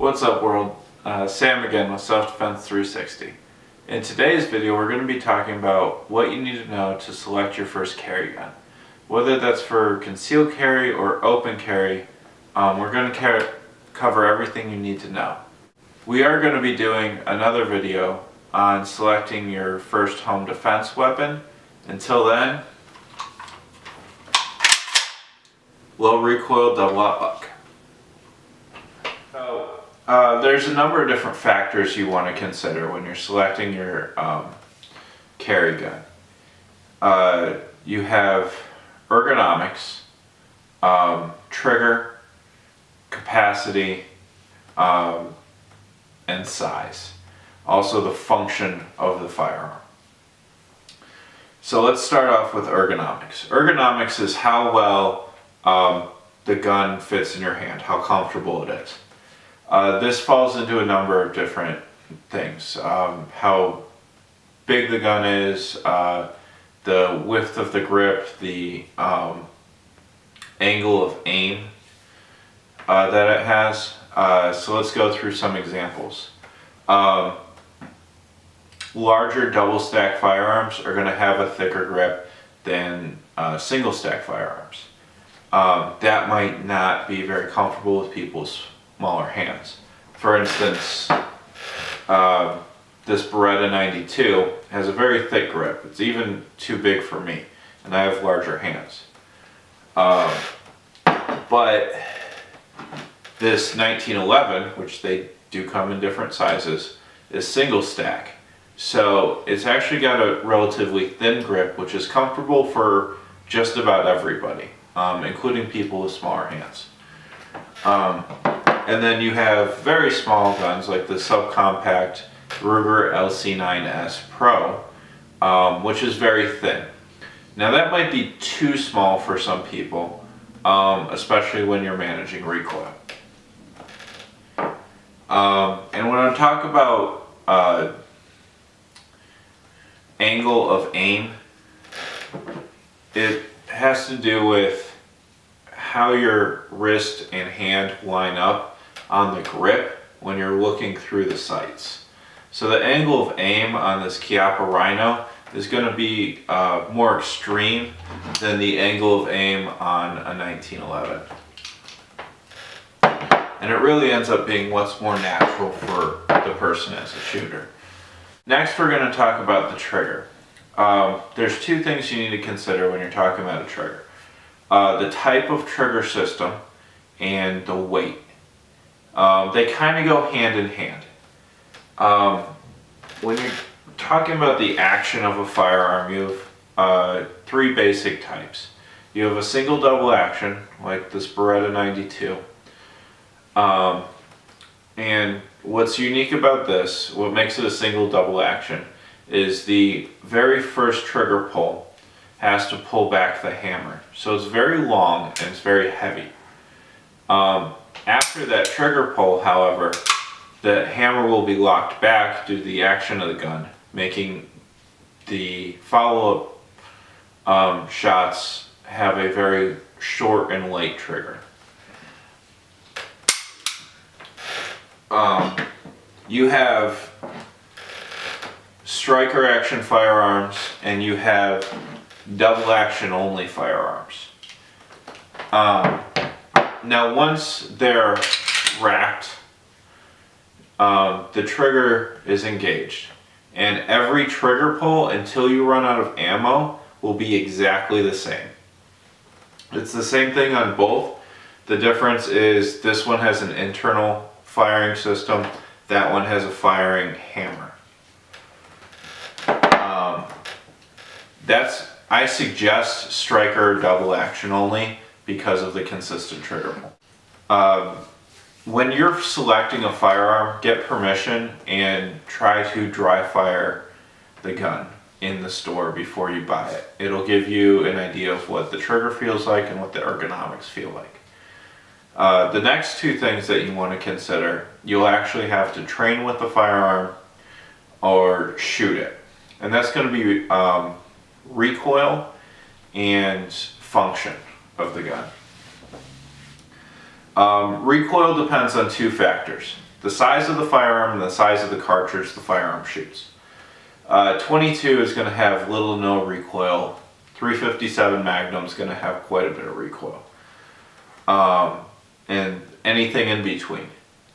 What's up world? Sam again with Self-Defense 360. In today's video we're going to be talking about what you need to know to select your first carry gun. Whether that's for concealed carry or open carry, we're going to cover everything you need to know. We are going to be doing another video on selecting your first home defense weapon. Until then, low recoil double buck. So, there's a number of different factors you want to consider when you're selecting your carry gun. You have ergonomics, trigger, capacity, and size. Also the function of the firearm. So let's start off with ergonomics. Ergonomics is how well the gun fits in your hand, how comfortable it is. This falls into a number of different things. How big the gun is, the width of the grip, the angle of aim that it has. So let's go through some examples. Larger double stack firearms are going to have a thicker grip than single stack firearms. That might not be very comfortable with people's smaller hands. For instance, this Beretta 92 has a very thick grip. It's even too big for me, and I have larger hands. But this 1911, which they do come in different sizes, is single stack. So it's actually got a relatively thin grip, which is comfortable for just about everybody, including people with smaller hands. And then you have very small guns like the subcompact Ruger LC9S Pro, which is very thin. Now that might be too small for some people, especially when you're managing recoil. And when I talk about angle of aim, it has to do with how your wrist and hand line up on the grip when you're looking through the sights. So the angle of aim on this Chiappa Rhino is going to be more extreme than the angle of aim on a 1911. And it really ends up being what's more natural for the person as a shooter. Next, we're going to talk about the trigger. There's two things you need to consider when you're talking about a trigger. The type of trigger system and the weight. They kind of go hand in hand. When you're talking about the action of a firearm, you have three basic types. You have a single double action, like this Beretta 92. And what's unique about this, what makes it a single double action, is the very first trigger pull has to pull back the hammer. So it's very long and it's very heavy. After that trigger pull, however, the hammer will be locked back due to the action of the gun, making the follow-up shots have a very short and light trigger. You have striker action firearms and you have double action only firearms. Now once they're racked, the trigger is engaged, and every trigger pull until you run out of ammo will be exactly the same. It's the same thing on both. The difference is this one has an internal firing system, that one has a firing hammer. I suggest striker double action only because of the consistent trigger pull. When you're selecting a firearm, get permission and try to dry fire the gun in the store before you buy it. It'll give you an idea of what the trigger feels like and what the ergonomics feel like. The next two things that you want to consider, you'll actually have to train with the firearm or shoot it. And that's going to be recoil and function of the gun. Recoil depends on two factors. the size of the firearm and the size of the cartridge the firearm shoots. 22 is going to have little to no recoil. 357 Magnum is going to have quite a bit of recoil. And anything in between.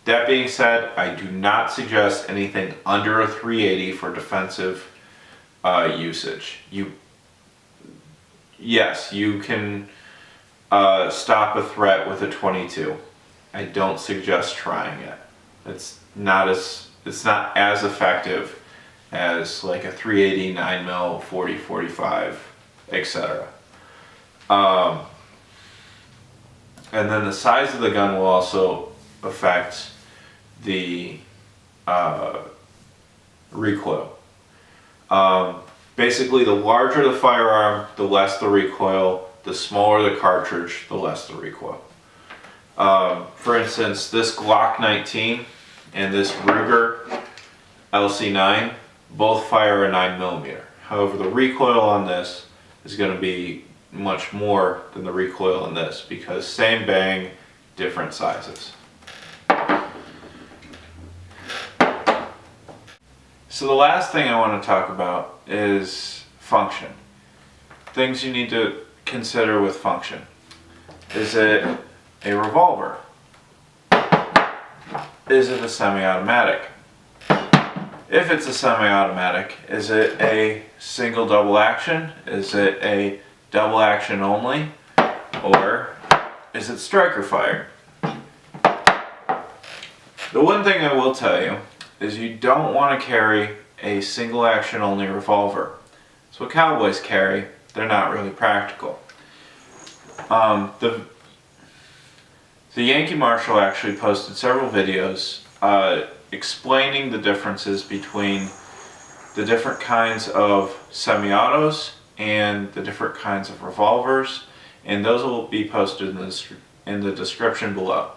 That being said, I do not suggest anything under a 380 for defensive usage. Yes, you can stop a threat with a 22. I don't suggest trying it. It's not as effective as like a 380, 9mm, 40, 45, etc. And then the size of the gun will also affect the recoil. Basically, the larger the firearm, the less the recoil. The smaller the cartridge, the less the recoil. For instance, this Glock 19 and this Ruger LC9 both fire a 9mm. However, the recoil on this is going to be much more than the recoil in this because same bang, different sizes. So the last thing I want to talk about is function. Things you need to consider with function. Is it a revolver? Is it a semi-automatic? If it's a semi-automatic, is it a single double action? Is it a double action only? Or is it striker fired? The one thing I will tell you is you don't want to carry a single action only revolver. It's what cowboys carry. They're not really practical. The Yankee Marshal actually posted several videos explaining the differences between the different kinds of semi-autos and the different kinds of revolvers, and those will be posted in the description below.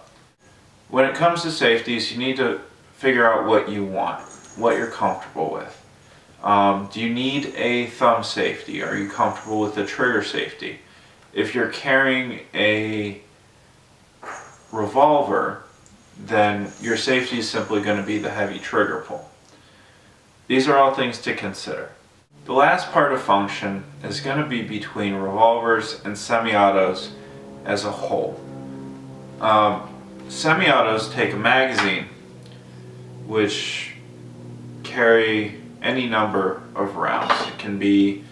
When it comes to safeties, you need to figure out what you want, what you're comfortable with. Do you need a thumb safety? Are you comfortable with the trigger safety? If you're carrying a revolver, then your safety is simply going to be the heavy trigger pull. These are all things to consider. The last part of function is going to be between revolvers and semi-autos as a whole. Semi-autos take a magazine which carry any number of rounds. It can be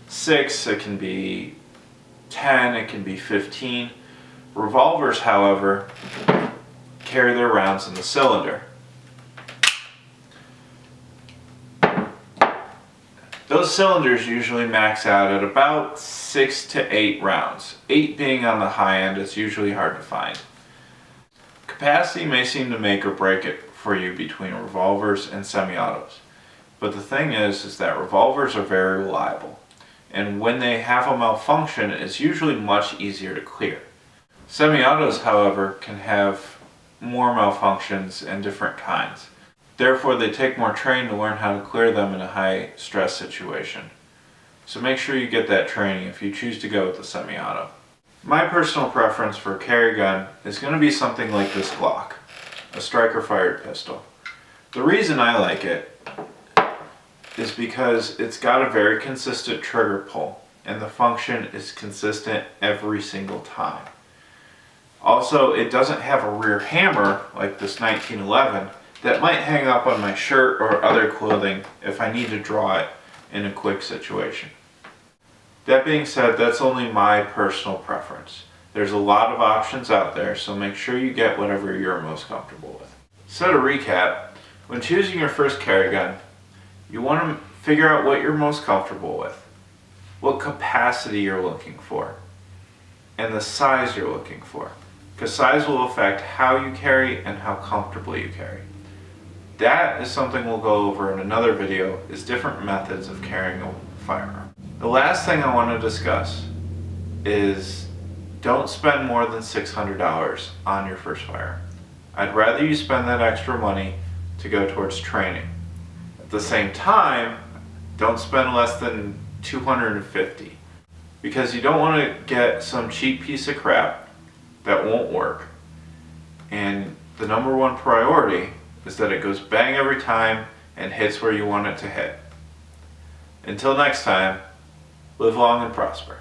6, it can be 10, it can be 15. Revolvers, however, carry their rounds in the cylinder. Those cylinders usually max out at about 6 to 8 rounds. 8 being on the high end, it's usually hard to find. Capacity may seem to make or break it for you between revolvers and semi-autos. But the thing is that revolvers are very reliable. And when they have a malfunction, it's usually much easier to clear. Semi-autos, however, can have more malfunctions and different kinds. Therefore, they take more training to learn how to clear them in a high stress situation. So make sure you get that training if you choose to go with the semi-auto. My personal preference for a carry gun is going to be something like this Glock, a striker fired pistol. The reason I like it is because it's got a very consistent trigger pull and the function is consistent every single time. Also, it doesn't have a rear hammer like this 1911 that might hang up on my shirt or other clothing if I need to draw it in a quick situation. That being said, that's only my personal preference. There's a lot of options out there, so make sure you get whatever you're most comfortable with. So to recap, when choosing your first carry gun, you want to figure out what you're most comfortable with, what capacity you're looking for, and the size you're looking for. Because size will affect how you carry and how comfortably you carry. That is something we'll go over in another video, is different methods of carrying a firearm. The last thing I want to discuss is don't spend more than $600 on your first firearm. I'd rather you spend that extra money to go towards training. At the same time, don't spend less than $250 because you don't want to get some cheap piece of crap that won't work. And the number one priority is that it goes bang every time and hits where you want it to hit. Until next time, live long and prosper.